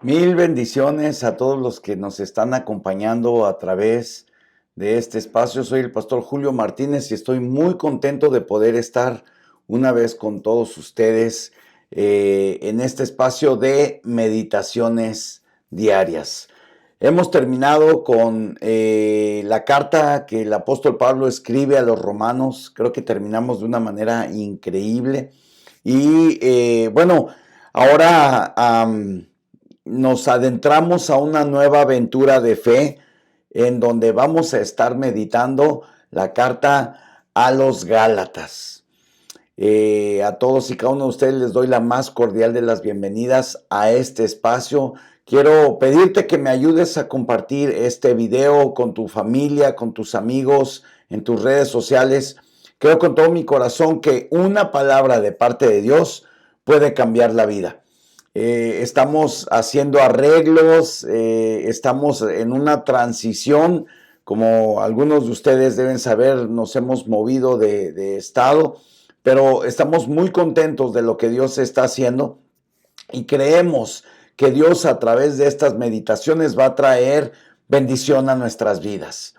Mil bendiciones a todos los que nos están acompañando a través de este espacio. Soy el pastor Julio Martínez y estoy muy contento de poder estar una vez con todos ustedes en este espacio de meditaciones diarias. Hemos terminado con la carta que el apóstol Pablo escribe a los romanos. Creo que terminamos de una manera increíble. Y bueno, ahora nos adentramos a una nueva aventura de fe en donde vamos a estar meditando la carta a los Gálatas. A todos y cada uno de ustedes les doy la más cordial de las bienvenidas a este espacio. Quiero pedirte que me ayudes a compartir este video con tu familia, con tus amigos, en tus redes sociales. Creo con todo mi corazón que una palabra de parte de Dios puede cambiar la vida. Estamos haciendo arreglos, estamos en una transición, como algunos de ustedes deben saber, nos hemos movido de estado, pero estamos muy contentos de lo que Dios está haciendo y creemos que Dios a través de estas meditaciones va a traer bendición a nuestras vidas.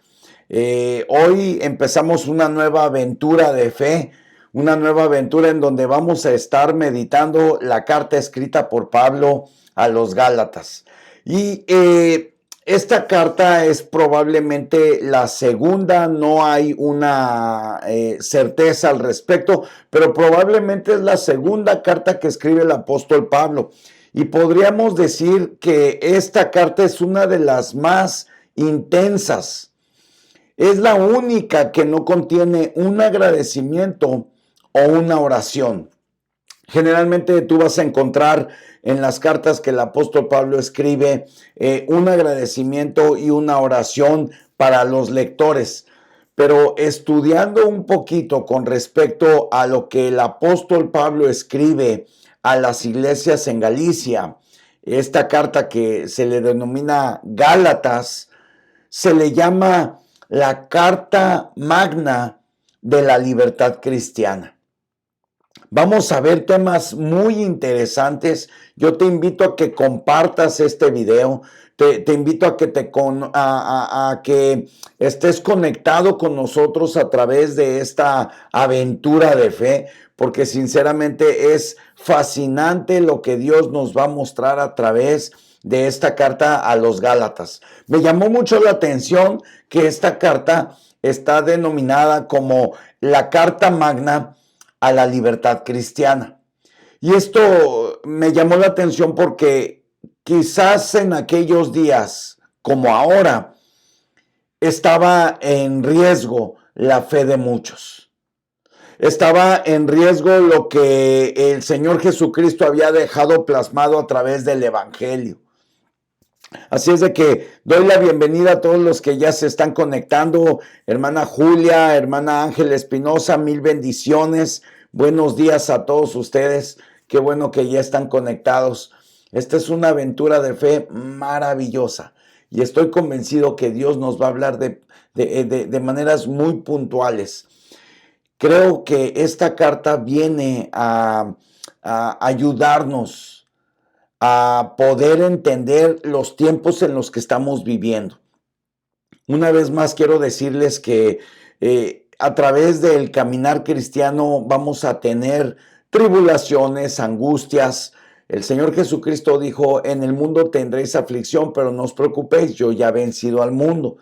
Hoy empezamos una nueva aventura de fe, una nueva aventura en donde vamos a estar meditando la carta escrita por Pablo a los Gálatas. Y esta carta es probablemente la segunda, no hay una certeza al respecto, pero probablemente es la segunda carta que escribe el apóstol Pablo. Y podríamos decir que esta carta es una de las más intensas. Es la única que no contiene un agradecimiento o una oración. Generalmente tú vas a encontrar en las cartas que el apóstol Pablo escribe un agradecimiento y una oración para los lectores. Pero estudiando un poquito con respecto a lo que el apóstol Pablo escribe a las iglesias en Galicia, esta carta que se le denomina Gálatas, se le llama la carta magna de la libertad cristiana. Vamos a ver temas muy interesantes. Yo te invito a que compartas este video. Te invito a que, que estés conectado con nosotros a través de esta aventura de fe, porque sinceramente es fascinante lo que Dios nos va a mostrar a través de esta carta a los Gálatas. Me llamó mucho la atención que esta carta está denominada como la carta magna a la libertad cristiana. Y esto me llamó la atención porque quizás en aquellos días, como ahora, estaba en riesgo la fe de muchos. Estaba en riesgo lo que el Señor Jesucristo había dejado plasmado a través del Evangelio. Así es de que doy la bienvenida a todos los que ya se están conectando. Hermana Julia, hermana Ángel Espinosa, mil bendiciones. Buenos días a todos ustedes. Qué bueno que ya están conectados. Esta es una aventura de fe maravillosa. Y estoy convencido que Dios nos va a hablar de maneras muy puntuales. Creo que esta carta viene a ayudarnos a poder entender los tiempos en los que estamos viviendo. Una vez más quiero decirles que a través del caminar cristiano vamos a tener tribulaciones, angustias. El Señor Jesucristo dijo, en el mundo tendréis aflicción, pero no os preocupéis, yo ya he vencido al mundo.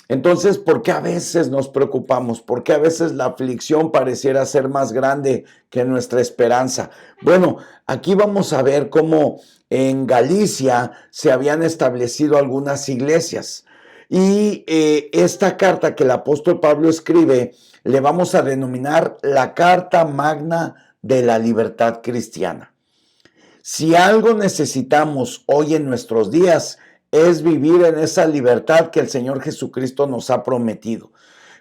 Entonces, ¿por qué a veces nos preocupamos? ¿Por qué a veces la aflicción pareciera ser más grande que nuestra esperanza? Bueno, aquí vamos a ver cómo en Galicia se habían establecido algunas iglesias. Y esta carta que el apóstol Pablo escribe, le vamos a denominar la Carta Magna de la Libertad Cristiana. Si algo necesitamos hoy en nuestros días, es vivir en esa libertad que el Señor Jesucristo nos ha prometido.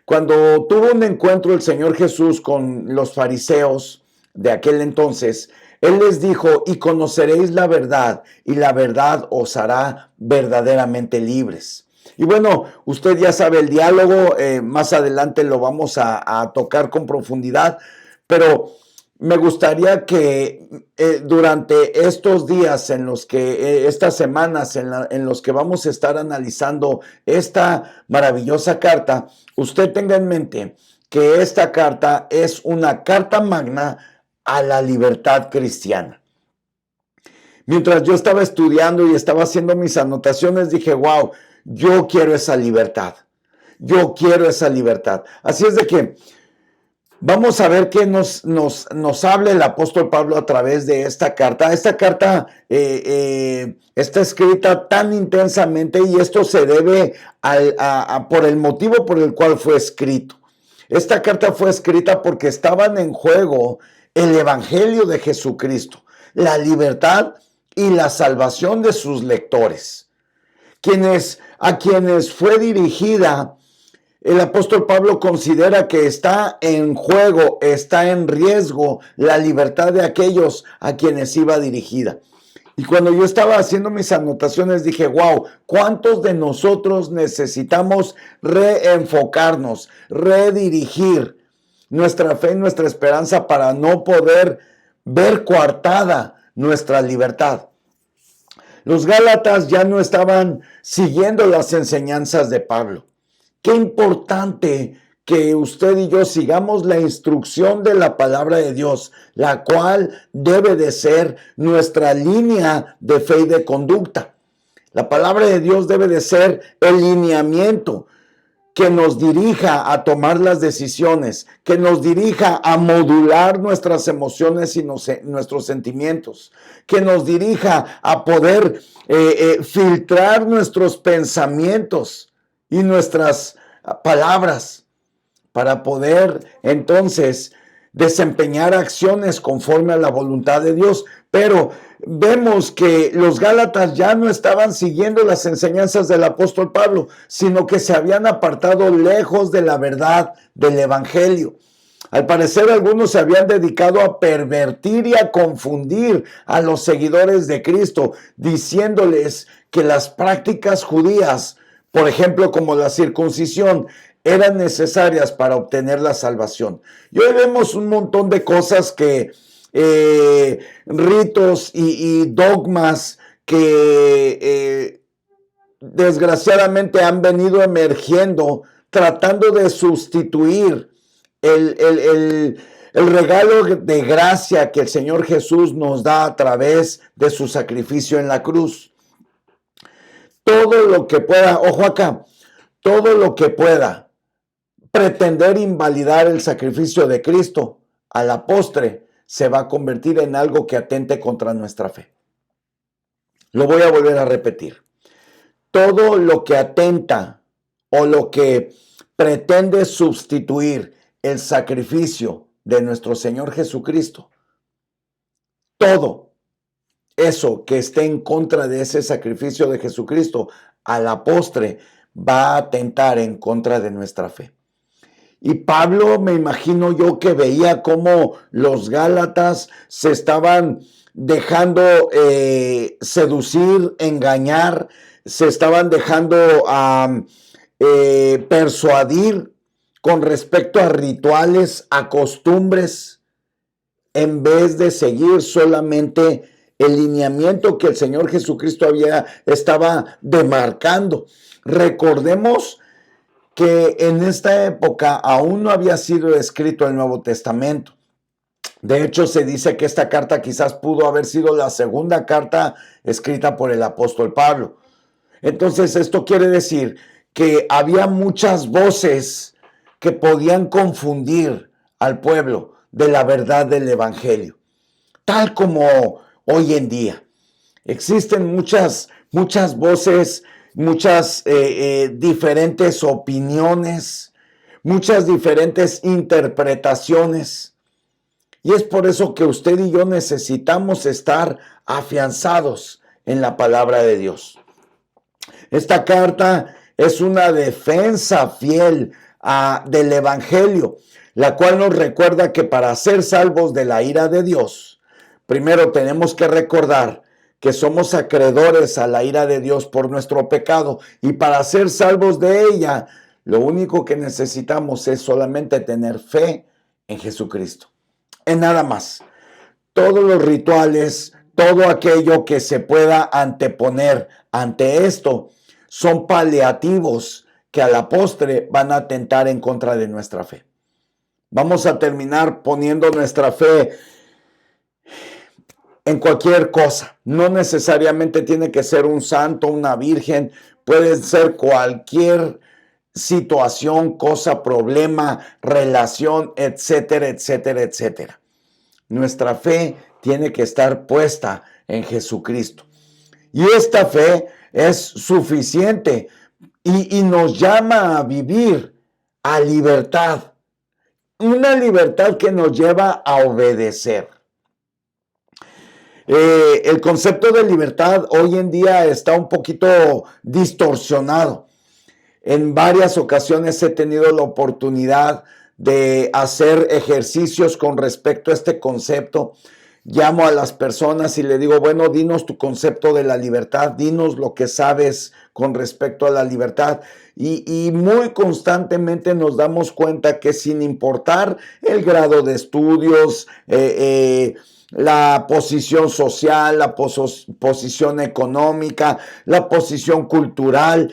Cuando tuvo un encuentro el Señor Jesús con los fariseos de aquel entonces, Él les dijo, y conoceréis la verdad, y la verdad os hará verdaderamente libres. Y bueno, usted ya sabe el diálogo, más adelante lo vamos a tocar con profundidad, pero me gustaría que durante estos días en los que, estas semanas en los que vamos a estar analizando esta maravillosa carta, usted tenga en mente que esta carta es una carta magna a la libertad cristiana. Mientras yo estaba estudiando y estaba haciendo mis anotaciones, dije, wow, yo quiero esa libertad. Yo quiero esa libertad. Así es de que vamos a ver qué nos habla el apóstol Pablo a través de esta carta. Esta carta está escrita tan intensamente y esto se debe por el motivo por el cual fue escrito. Esta carta fue escrita porque estaban en juego el evangelio de Jesucristo, la libertad y la salvación de sus lectores, a quienes fue dirigida. El apóstol Pablo considera que está en juego, está en riesgo la libertad de aquellos a quienes iba dirigida. Y cuando yo estaba haciendo mis anotaciones dije, wow, ¿cuántos de nosotros necesitamos reenfocarnos, redirigir nuestra fe y nuestra esperanza para no poder ver coartada nuestra libertad? Los Gálatas ya no estaban siguiendo las enseñanzas de Pablo. Qué importante que usted y yo sigamos la instrucción de la palabra de Dios, la cual debe de ser nuestra línea de fe y de conducta. La palabra de Dios debe de ser el lineamiento que nos dirija a tomar las decisiones, que nos dirija a modular nuestras emociones y nuestros sentimientos, que nos dirija a poder filtrar nuestros pensamientos y nuestras palabras para poder entonces desempeñar acciones conforme a la voluntad de Dios. Pero vemos que los Gálatas ya no estaban siguiendo las enseñanzas del apóstol Pablo, sino que se habían apartado lejos de la verdad del evangelio. Al parecer, algunos se habían dedicado a pervertir y a confundir a los seguidores de Cristo, diciéndoles que las prácticas judías Por ejemplo, como la circuncisión, eran necesarias para obtener la salvación. Y hoy vemos un montón de cosas que, ritos y dogmas que desgraciadamente han venido emergiendo tratando de sustituir el regalo de gracia que el Señor Jesús nos da a través de su sacrificio en la cruz. Todo lo que pueda, ojo acá, todo lo que pueda pretender invalidar el sacrificio de Cristo, a la postre se va a convertir en algo que atente contra nuestra fe. Lo voy a volver a repetir. Todo lo que atenta o lo que pretende sustituir el sacrificio de nuestro Señor Jesucristo, todo eso que esté en contra de ese sacrificio de Jesucristo, a la postre va a atentar en contra de nuestra fe. Y Pablo, me imagino yo, que veía cómo los Gálatas se estaban dejando seducir, engañar, se estaban dejando persuadir con respecto a rituales, a costumbres, en vez de seguir solamente el lineamiento que el Señor Jesucristo estaba demarcando. Recordemos que en esta época aún no había sido escrito el Nuevo Testamento. De hecho, se dice que esta carta quizás pudo haber sido la segunda carta escrita por el apóstol Pablo. Entonces, esto quiere decir que había muchas voces que podían confundir al pueblo de la verdad del Evangelio, tal como hoy en día. Existen muchas voces, muchas diferentes opiniones, muchas diferentes interpretaciones. Y es por eso que usted y yo necesitamos estar afianzados en la palabra de Dios. Esta carta es una defensa fiel del Evangelio, la cual nos recuerda que para ser salvos de la ira de Dios, primero tenemos que recordar que somos acreedores a la ira de Dios por nuestro pecado, y para ser salvos de ella, lo único que necesitamos es solamente tener fe en Jesucristo, en nada más. Todos los rituales, todo aquello que se pueda anteponer ante esto, son paliativos que a la postre van a atentar en contra de nuestra fe. Vamos a terminar poniendo nuestra fe en cualquier cosa. No necesariamente tiene que ser un santo, una virgen, puede ser cualquier situación, cosa, problema, relación, etcétera, etcétera, etcétera. Nuestra fe tiene que estar puesta en Jesucristo. Y esta fe es suficiente y nos llama a vivir a libertad. Una libertad que nos lleva a obedecer. El concepto de libertad hoy en día está un poquito distorsionado. En varias ocasiones he tenido la oportunidad de hacer ejercicios con respecto a este concepto. Llamo a las personas y le digo, bueno, dinos tu concepto de la libertad, dinos lo que sabes con respecto a la libertad. Y muy constantemente nos damos cuenta que sin importar el grado de estudios, la posición social, la posición económica, la posición cultural,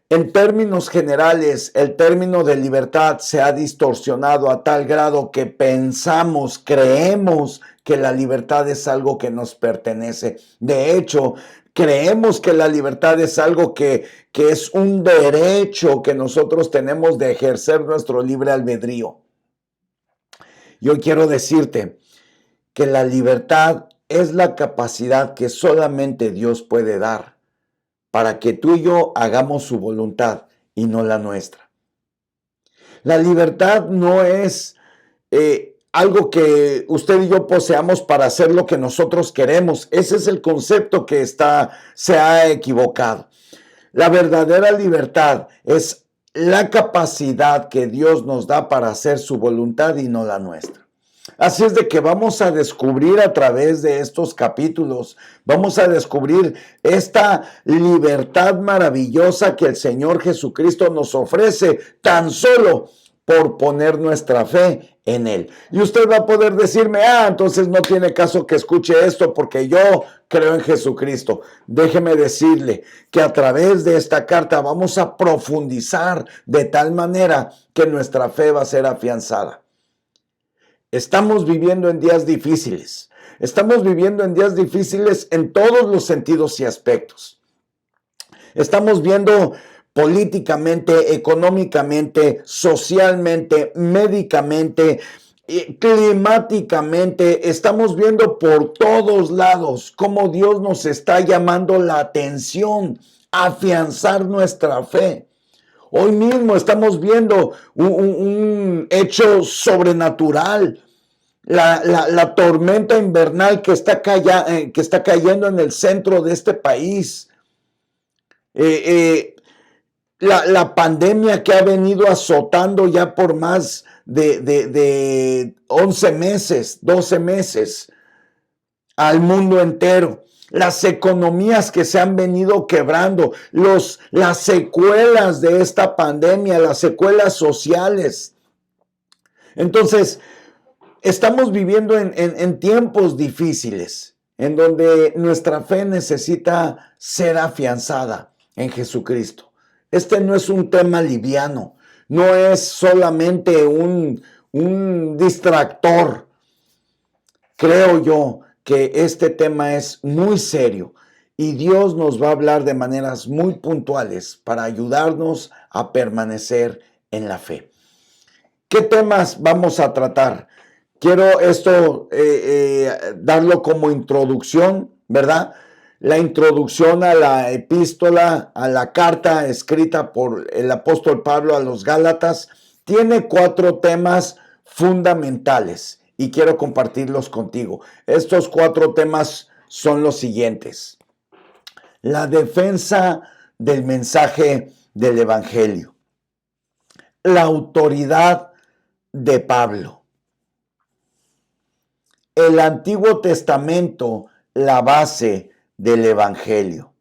en términos generales, el término de libertad se ha distorsionado a tal grado que pensamos, creemos que la libertad es algo que nos pertenece. De hecho, creemos que la libertad es algo que es un derecho que nosotros tenemos de ejercer nuestro libre albedrío. Yo quiero decirte que la libertad es la capacidad que solamente Dios puede dar para que tú y yo hagamos su voluntad y no la nuestra. La libertad no es algo que usted y yo poseamos para hacer lo que nosotros queremos. Ese es el concepto que se ha equivocado. La verdadera libertad es la capacidad que Dios nos da para hacer su voluntad y no la nuestra. Así es de que vamos a descubrir a través de estos capítulos, vamos a descubrir esta libertad maravillosa que el Señor Jesucristo nos ofrece tan solo por poner nuestra fe en Él. Y usted va a poder decirme, entonces no tiene caso que escuche esto porque yo creo en Jesucristo. Déjeme decirle que a través de esta carta vamos a profundizar de tal manera que nuestra fe va a ser afianzada. Estamos viviendo en días difíciles. Estamos viviendo en días difíciles en todos los sentidos y aspectos. Estamos viendo políticamente, económicamente, socialmente, médicamente, climáticamente, estamos viendo por todos lados cómo Dios nos está llamando la atención a afianzar nuestra fe. Hoy mismo estamos viendo un hecho sobrenatural. La tormenta invernal que está cayendo en el centro de este país. La pandemia que ha venido azotando ya por más de 11 meses, 12 meses al mundo entero. Las economías que se han venido quebrando, las secuelas de esta pandemia, las secuelas sociales. Entonces, estamos viviendo en tiempos difíciles, en donde nuestra fe necesita ser afianzada en Jesucristo. Este no es un tema liviano, no es solamente un distractor. Creo yo que este tema es muy serio y Dios nos va a hablar de maneras muy puntuales para ayudarnos a permanecer en la fe. ¿Qué temas vamos a tratar? Quiero esto darlo como introducción, ¿verdad? La introducción a la epístola, a la carta escrita por el apóstol Pablo a los Gálatas, tiene 4 temas fundamentales y quiero compartirlos contigo. Estos 4 temas son los siguientes. La defensa del mensaje del Evangelio. La autoridad de Pablo. El Antiguo Testamento, la base del Evangelio.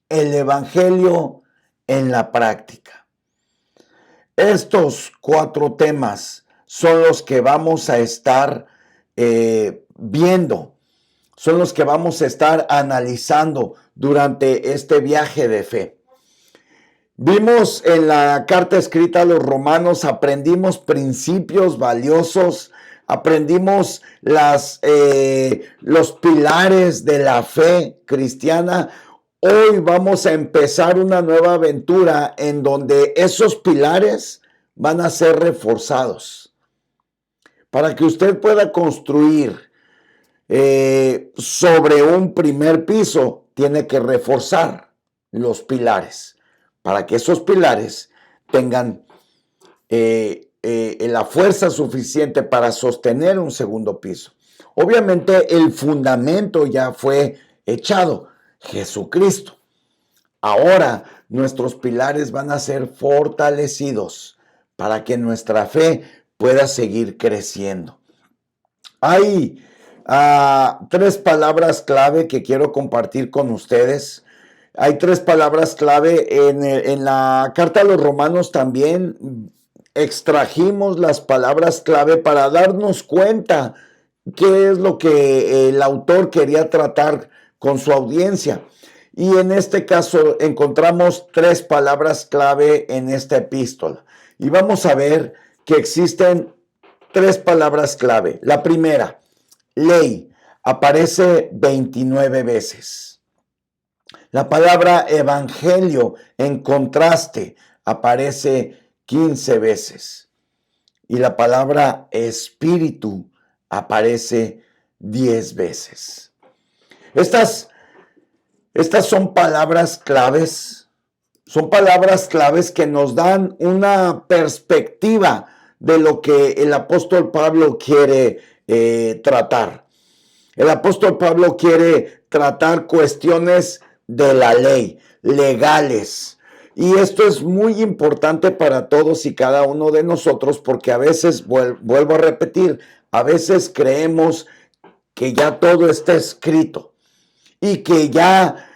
El Evangelio en la práctica. Estos 4 temas son los que vamos a estar viendo, son los que vamos a estar analizando durante este viaje de fe. Vimos en la carta escrita a los romanos, aprendimos principios valiosos, aprendimos los pilares de la fe cristiana. Hoy vamos a empezar una nueva aventura en donde esos pilares van a ser reforzados. Para que usted pueda construir sobre un primer piso, tiene que reforzar los pilares para que esos pilares tengan la fuerza suficiente para sostener un segundo piso. Obviamente el fundamento ya fue echado, Jesucristo. Ahora nuestros pilares van a ser fortalecidos para que nuestra fe pueda seguir creciendo. Hay 3 palabras clave que quiero compartir con ustedes. Hay 3 palabras clave en la carta a los romanos también. Extrajimos las palabras clave para darnos cuenta qué es lo que el autor quería tratar con su audiencia. Y en este caso encontramos 3 palabras clave en esta epístola. Y vamos a ver que existen 3 palabras clave. La primera, ley, aparece 29 veces. La palabra evangelio, en contraste, aparece 15 veces. Y la palabra espíritu aparece 10 veces. Estas son palabras claves. Son palabras claves que nos dan una perspectiva de lo que el apóstol Pablo quiere tratar. El apóstol Pablo quiere tratar cuestiones de la ley, legales. Y esto es muy importante para todos y cada uno de nosotros porque a veces, vuelvo a repetir, a veces creemos que ya todo está escrito y que ya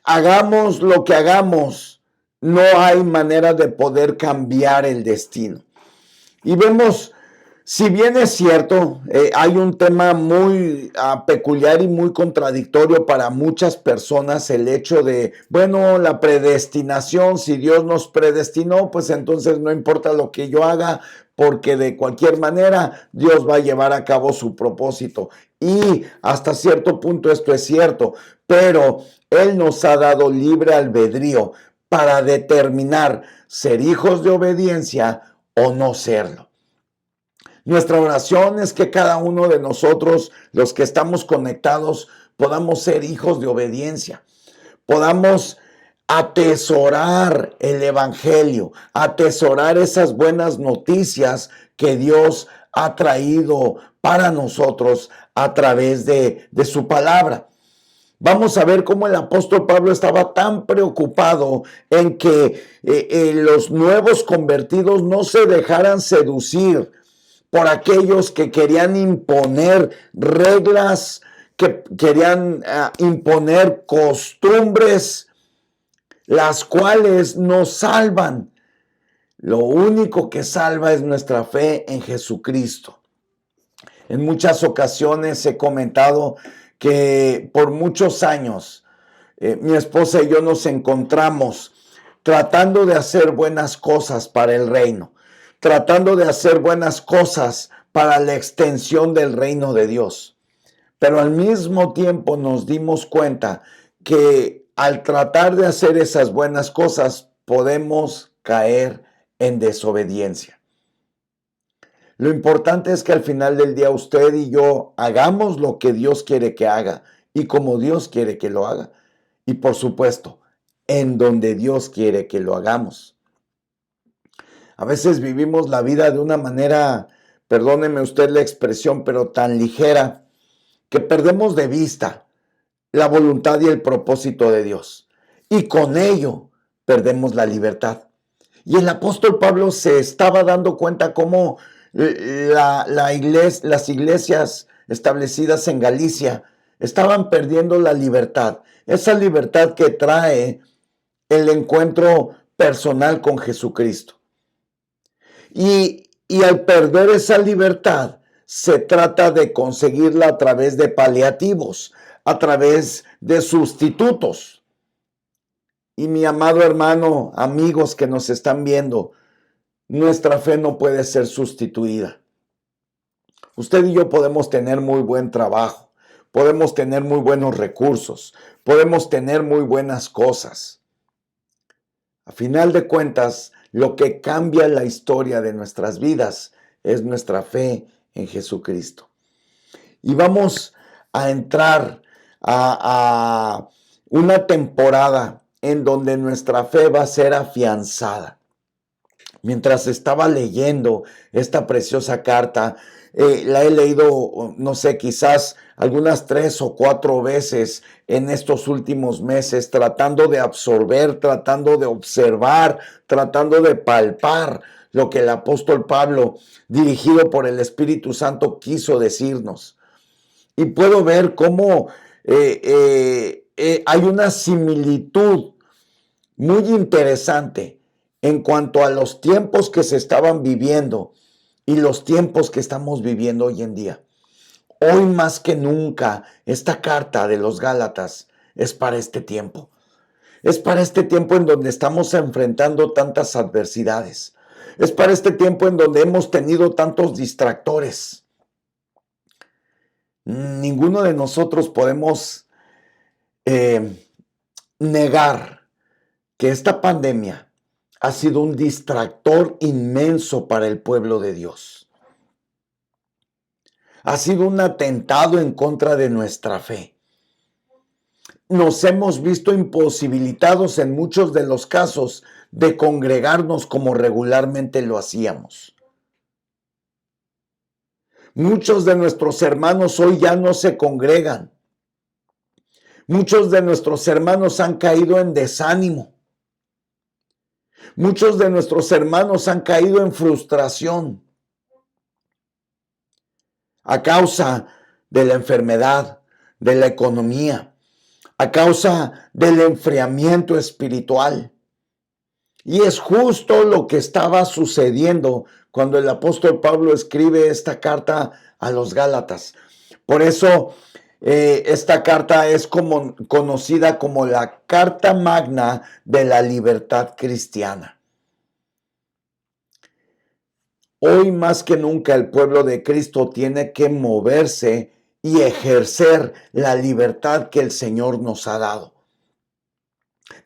hagamos lo que hagamos, no hay manera de poder cambiar el destino. Y vemos, si bien es cierto, hay un tema muy peculiar y muy contradictorio para muchas personas, el hecho de, bueno, la predestinación, si Dios nos predestinó, pues entonces no importa lo que yo haga, porque de cualquier manera Dios va a llevar a cabo su propósito. Y hasta cierto punto esto es cierto, pero Él nos ha dado libre albedrío para determinar ser hijos de obediencia o no serlo. Nuestra oración es que cada uno de nosotros, los que estamos conectados, podamos ser hijos de obediencia, podamos atesorar el evangelio, atesorar esas buenas noticias que Dios ha traído para nosotros a través de su palabra. Vamos a ver cómo el apóstol Pablo estaba tan preocupado en que los nuevos convertidos no se dejaran seducir por aquellos que querían imponer reglas, que querían imponer costumbres, las cuales nos salvan. Lo único que salva es nuestra fe en Jesucristo. En muchas ocasiones he comentado que por muchos años mi esposa y yo nos encontramos tratando de hacer buenas cosas para el reino, tratando de hacer buenas cosas para la extensión del reino de Dios. Pero al mismo tiempo nos dimos cuenta que al tratar de hacer esas buenas cosas podemos caer en desobediencia. Lo importante es que al final del día usted y yo hagamos lo que Dios quiere que haga y como Dios quiere que lo haga. Y por supuesto, en donde Dios quiere que lo hagamos. A veces vivimos la vida de una manera, perdóneme usted la expresión, pero tan ligera, que perdemos de vista la voluntad y el propósito de Dios. Y con ello perdemos la libertad. Y el apóstol Pablo se estaba dando cuenta cómo las iglesias establecidas en Galicia estaban perdiendo la libertad. Esa libertad que trae el encuentro personal con Jesucristo. Y al perder esa libertad, se trata de conseguirla a través de paliativos, a través de sustitutos. Y mi amado hermano, amigos que nos están viendo, nuestra fe no puede ser sustituida. Usted y yo podemos tener muy buen trabajo, podemos tener muy buenos recursos, podemos tener muy buenas cosas. A final de cuentas, lo que cambia la historia de nuestras vidas es nuestra fe en Jesucristo. Y vamos a entrar a una temporada en donde nuestra fe va a ser afianzada. Mientras estaba leyendo esta preciosa carta, la he leído, no sé, quizás algunas 3 o 4 veces en estos últimos meses, tratando de absorber, tratando de observar, tratando de palpar lo que el apóstol Pablo, dirigido por el Espíritu Santo, quiso decirnos. Y puedo ver cómo hay una similitud muy interesante en cuanto a los tiempos que se estaban viviendo y los tiempos que estamos viviendo hoy en día. Hoy más que nunca, esta carta de los Gálatas es para este tiempo. Es para este tiempo en donde estamos enfrentando tantas adversidades. Es para este tiempo en donde hemos tenido tantos distractores. Ninguno de nosotros podemos negar que esta pandemia ha sido un distractor inmenso para el pueblo de Dios. Ha sido un atentado en contra de nuestra fe. Nos hemos visto imposibilitados en muchos de los casos de congregarnos como regularmente lo hacíamos. Muchos de nuestros hermanos hoy ya no se congregan. Muchos de nuestros hermanos han caído en desánimo. Muchos de nuestros hermanos han caído en frustración a causa de la enfermedad, de la economía, a causa del enfriamiento espiritual. Y es justo lo que estaba sucediendo cuando el apóstol Pablo escribe esta carta a los Gálatas. Por eso esta carta es conocida como la Carta Magna de la Libertad Cristiana. Hoy más que nunca el pueblo de Cristo tiene que moverse y ejercer la libertad que el Señor nos ha dado.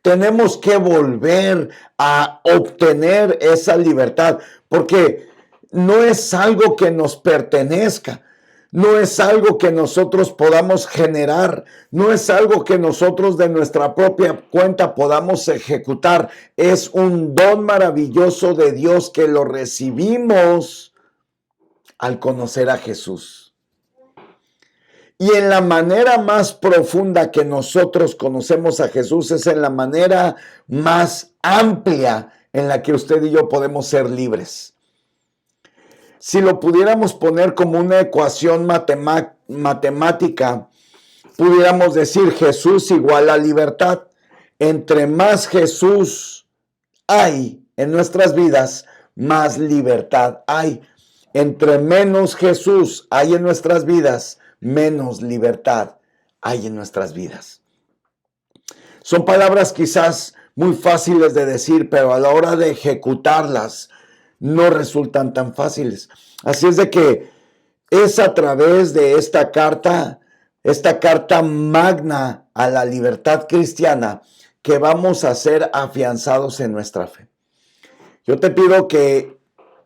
Tenemos que volver a obtener esa libertad, porque no es algo que nos pertenezca, no es algo que nosotros podamos generar, no es algo que nosotros de nuestra propia cuenta podamos ejecutar. Es un don maravilloso de Dios que lo recibimos al conocer a Jesús. Y en la manera más profunda que nosotros conocemos a Jesús es en la manera más amplia en la que usted y yo podemos ser libres. Si lo pudiéramos poner como una ecuación matemática, pudiéramos decir Jesús igual a libertad. Entre más Jesús hay en nuestras vidas, más libertad hay. Entre menos Jesús hay en nuestras vidas, menos libertad hay en nuestras vidas. Son palabras quizás muy fáciles de decir, pero a la hora de ejecutarlas no resultan tan fáciles. Así es de que es a través de esta carta magna a la libertad cristiana, que vamos a ser afianzados en nuestra fe. Yo te pido que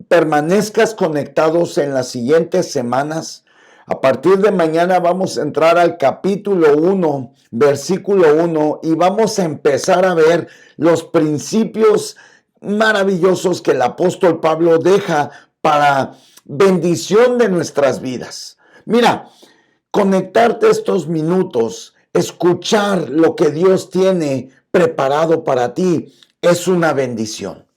permanezcas conectados en las siguientes semanas. A partir de mañana vamos a entrar al capítulo 1, versículo 1, y vamos a empezar a ver los principios maravillosos que el apóstol Pablo deja para bendición de nuestras vidas. Mira, conectarte estos minutos, escuchar lo que Dios tiene preparado para ti, es una bendición.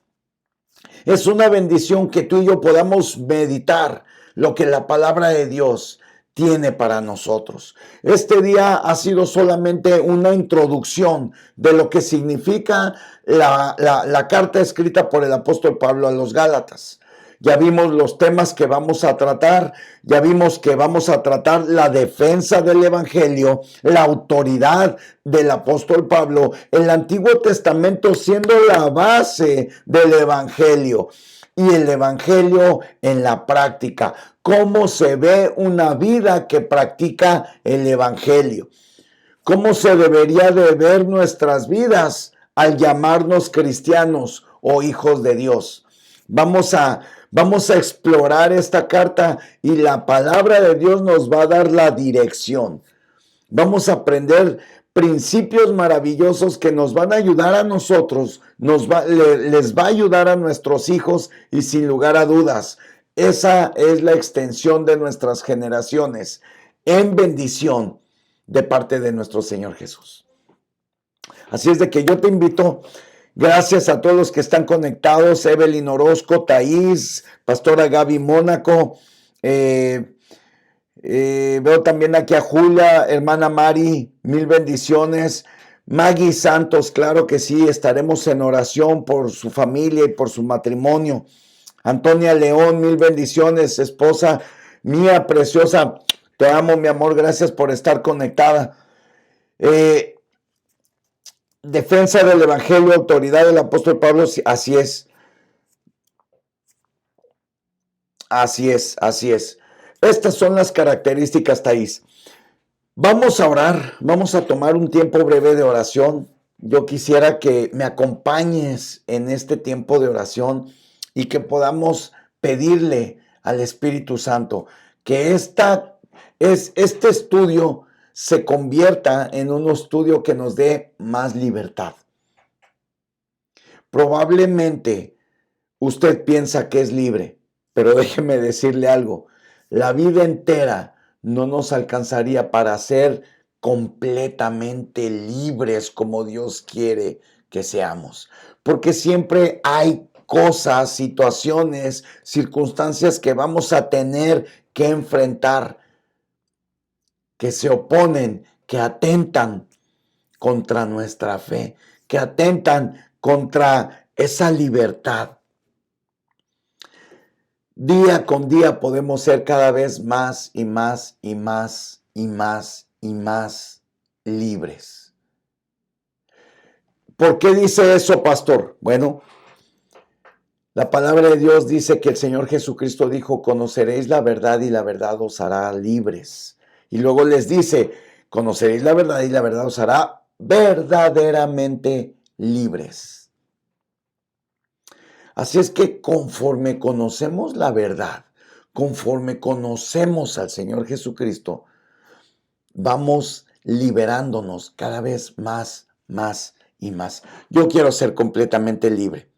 Es una bendición que tú y yo podamos meditar lo que la palabra de Dios tiene para nosotros. Este día ha sido solamente una introducción de lo que significa la carta escrita por el apóstol Pablo a los Gálatas. Ya vimos los temas que vamos a tratar, ya vimos que vamos a tratar la defensa del evangelio, la autoridad del apóstol Pablo, el Antiguo Testamento siendo la base del evangelio y el evangelio en la práctica. ¿Cómo se ve una vida que practica el evangelio? ¿Cómo se debería de ver nuestras vidas al llamarnos cristianos o hijos de Dios? Vamos a explorar esta carta y la palabra de Dios nos va a dar la dirección. Vamos a aprender principios maravillosos que nos van a ayudar a nosotros, les va a ayudar a nuestros hijos y sin lugar a dudas, esa es la extensión de nuestras generaciones en bendición de parte de nuestro Señor Jesús. Así es de que yo te invito. Gracias a todos los que están conectados, Evelyn Orozco, Thaís, Pastora Gaby Mónaco, veo también aquí a Julia, hermana Mari, mil bendiciones. Maggie Santos, claro que sí, estaremos en oración por su familia y por su matrimonio. Antonia León, mil bendiciones, esposa mía preciosa, te amo mi amor, gracias por estar conectada. Defensa del evangelio, autoridad del apóstol Pablo, así es. Así es, así es. Estas son las características, Thaís. Vamos a orar, vamos a tomar un tiempo breve de oración. Yo quisiera que me acompañes en este tiempo de oración y que podamos pedirle al Espíritu Santo que este estudio se convierta en un estudio que nos dé más libertad. Probablemente usted piensa que es libre, pero déjeme decirle algo, la vida entera no nos alcanzaría para ser completamente libres como Dios quiere que seamos. Porque siempre hay cosas, situaciones, circunstancias que vamos a tener que enfrentar, que se oponen, que atentan contra nuestra fe, que atentan contra esa libertad. Día con día podemos ser cada vez más y más y más y más y más libres. ¿Por qué dice eso, pastor? Bueno, la palabra de Dios dice que el Señor Jesucristo dijo, conoceréis la verdad y la verdad os hará libres. Y luego les dice, conoceréis la verdad y la verdad os hará verdaderamente libres. Así es que conforme conocemos la verdad, conforme conocemos al Señor Jesucristo, vamos liberándonos cada vez más, más y más. Yo quiero ser completamente libre.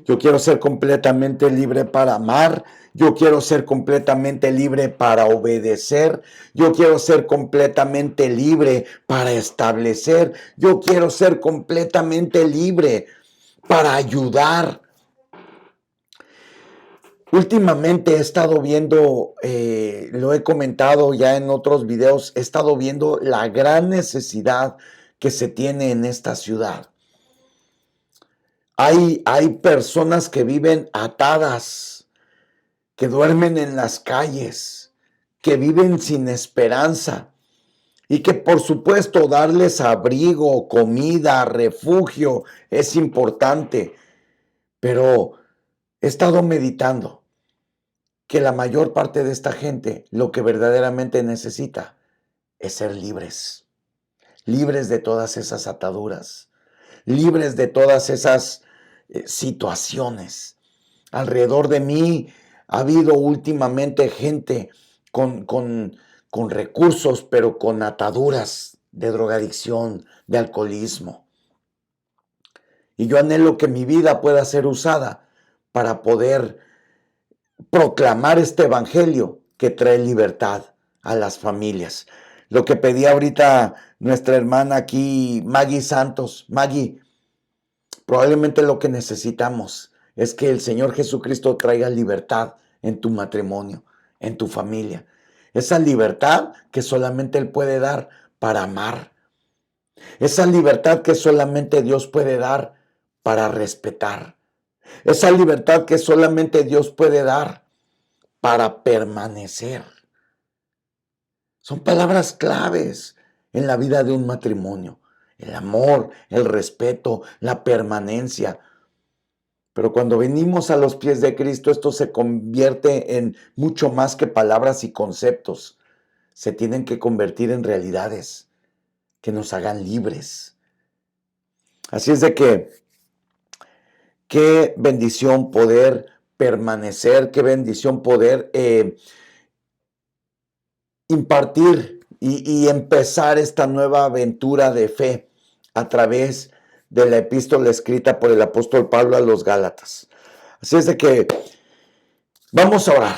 Yo quiero ser completamente libre para amar. Yo quiero ser completamente libre para obedecer. Yo quiero ser completamente libre para establecer. Yo quiero ser completamente libre para ayudar. Últimamente he estado viendo, lo he comentado ya en otros videos, he estado viendo la gran necesidad que se tiene en esta ciudad. Hay personas que viven atadas, que duermen en las calles, que viven sin esperanza y que por supuesto darles abrigo, comida, refugio es importante, pero he estado meditando que la mayor parte de esta gente lo que verdaderamente necesita es ser libres, libres de todas esas ataduras, libres de todas esas situaciones. Alrededor de mí ha habido últimamente gente con recursos, pero con ataduras de drogadicción, de alcoholismo. Y yo anhelo que mi vida pueda ser usada para poder proclamar este evangelio que trae libertad a las familias. Lo que pedía ahorita nuestra hermana aquí, Maggie Santos. Maggie, probablemente lo que necesitamos es que el Señor Jesucristo traiga libertad en tu matrimonio, en tu familia. Esa libertad que solamente Él puede dar para amar. Esa libertad que solamente Dios puede dar para respetar. Esa libertad que solamente Dios puede dar para permanecer. Son palabras claves en la vida de un matrimonio. El amor, el respeto, la permanencia. Pero cuando venimos a los pies de Cristo, esto se convierte en mucho más que palabras y conceptos. Se tienen que convertir en realidades que nos hagan libres. Así es de que, qué bendición poder permanecer, qué bendición poder impartir y empezar esta nueva aventura de fe a través de la epístola escrita por el apóstol Pablo a los Gálatas. Así es de que vamos a orar.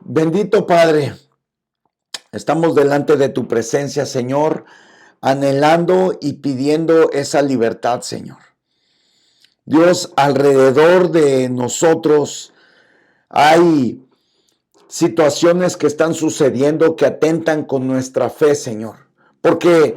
Bendito Padre, estamos delante de tu presencia, Señor, anhelando y pidiendo esa libertad, Señor. Dios, alrededor de nosotros hay situaciones que están sucediendo que atentan con nuestra fe, Señor. Porque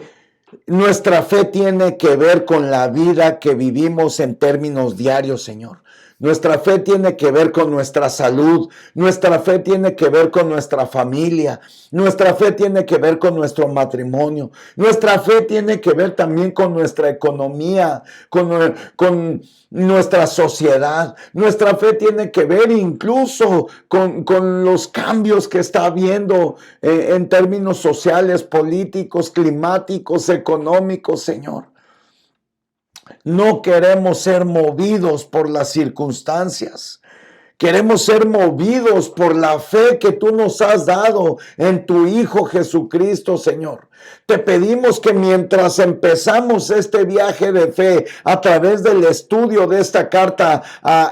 nuestra fe tiene que ver con la vida que vivimos en términos diarios, Señor. Nuestra fe tiene que ver con nuestra salud, nuestra fe tiene que ver con nuestra familia, nuestra fe tiene que ver con nuestro matrimonio, nuestra fe tiene que ver también con nuestra economía, con nuestra sociedad, nuestra fe tiene que ver incluso con los cambios que está habiendo en términos sociales, políticos, climáticos, económicos, Señor. No queremos ser movidos por las circunstancias. Queremos ser movidos por la fe que tú nos has dado en tu Hijo Jesucristo, Señor. Te pedimos que mientras empezamos este viaje de fe a través del estudio de esta carta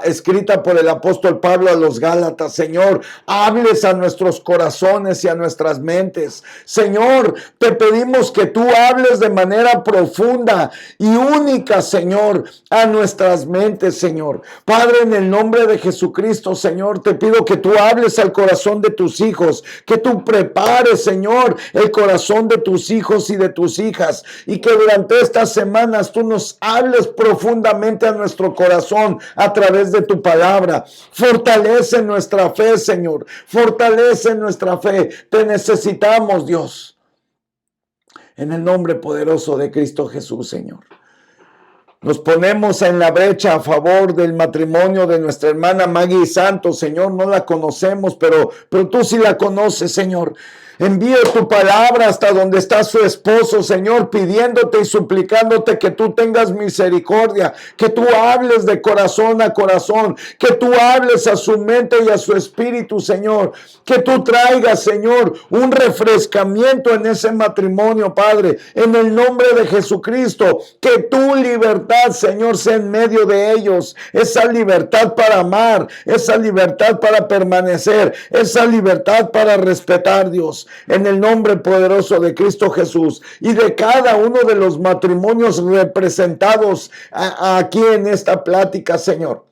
escrita por el apóstol Pablo a los Gálatas, Señor, hables a nuestros corazones y a nuestras mentes. Señor, te pedimos que tú hables de manera profunda y única, Señor, a nuestras mentes, Señor. Padre, en el nombre de Jesucristo, Señor, te pido que tú hables al corazón de tus hijos, que tú prepares, Señor, el corazón de tus hijos y de tus hijas, y que durante estas semanas tú nos hables profundamente a nuestro corazón a través de tu palabra. Fortalece nuestra fe, Señor, fortalece nuestra fe. Te necesitamos, Dios. En el nombre poderoso de Cristo Jesús, Señor. Nos ponemos en la brecha a favor del matrimonio de nuestra hermana Maggie Santos, Señor. No la conocemos, pero tú sí la conoces, Señor. Envío tu palabra hasta donde está su esposo, Señor, pidiéndote y suplicándote que tú tengas misericordia, que tú hables de corazón a corazón, que tú hables a su mente y a su espíritu, Señor, que tú traigas, Señor, un refrescamiento en ese matrimonio, Padre, en el nombre de Jesucristo, que tu libertad, Señor, sea en medio de ellos, esa libertad para amar, esa libertad para permanecer, esa libertad para respetar, Dios. En el nombre poderoso de Cristo Jesús y de cada uno de los matrimonios representados aquí en esta plática, Señor.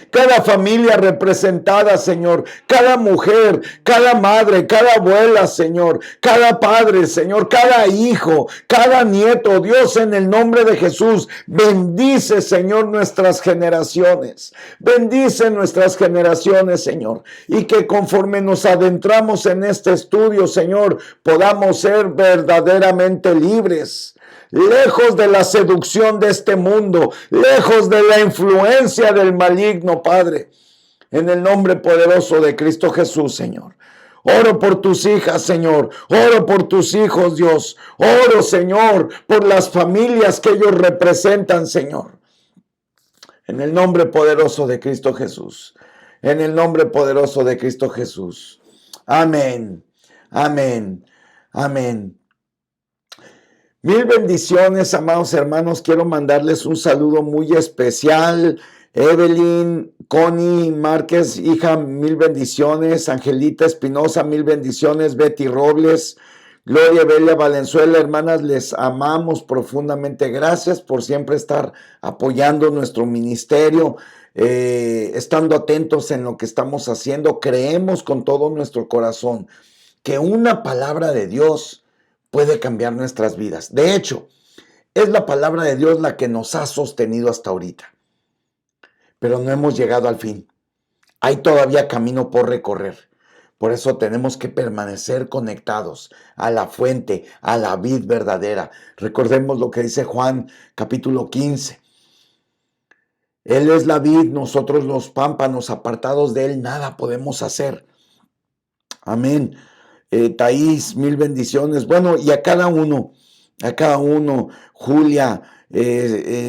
Cada familia representada, Señor, cada mujer, cada madre, cada abuela, Señor, cada padre, Señor, cada hijo, cada nieto, Dios, en el nombre de Jesús, bendice, Señor, nuestras generaciones, bendice nuestras generaciones, Señor, y que conforme nos adentramos en este estudio, Señor, podamos ser verdaderamente libres, lejos de la seducción de este mundo, lejos de la influencia del maligno, Padre, en el nombre poderoso de Cristo Jesús, Señor. Oro por tus hijas, Señor. Oro por tus hijos, Dios. Oro, Señor, por las familias que ellos representan, Señor. En el nombre poderoso de Cristo Jesús. En el nombre poderoso de Cristo Jesús. Amén. Amén. Amén. Mil bendiciones, amados hermanos. Quiero mandarles un saludo muy especial. Evelyn, Connie Márquez, hija, mil bendiciones. Angelita Espinosa, mil bendiciones. Betty Robles, Gloria Belia Valenzuela, hermanas, les amamos profundamente. Gracias por siempre estar apoyando nuestro ministerio, estando atentos en lo que estamos haciendo. Creemos con todo nuestro corazón que una palabra de Dios puede cambiar nuestras vidas. De hecho, es la palabra de Dios la que nos ha sostenido hasta ahorita. Pero no hemos llegado al fin. Hay todavía camino por recorrer. Por eso tenemos que permanecer conectados a la fuente, a la vid verdadera. Recordemos lo que dice Juan capítulo 15. Él es la vid, nosotros los pámpanos, apartados de él nada podemos hacer. Amén. Thaís, mil bendiciones. Bueno, y a cada uno, Julia,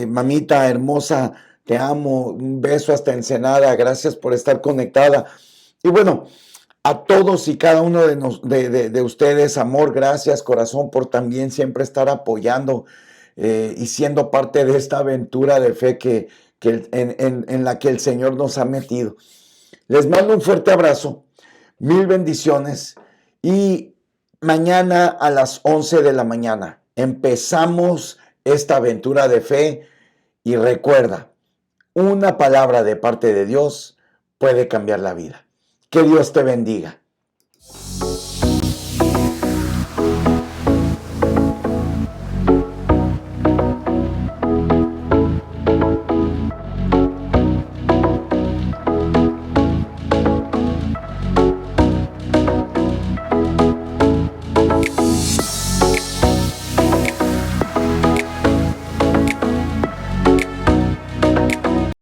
mamita hermosa, te amo, un beso hasta Ensenada, gracias por estar conectada. Y bueno, a todos y cada uno de ustedes, amor, gracias, corazón, por también siempre estar apoyando y siendo parte de esta aventura de fe en la que el Señor nos ha metido. Les mando un fuerte abrazo, mil bendiciones. Y mañana a las 11 de la mañana empezamos esta aventura de fe y recuerda, una palabra de parte de Dios puede cambiar la vida. Que Dios te bendiga.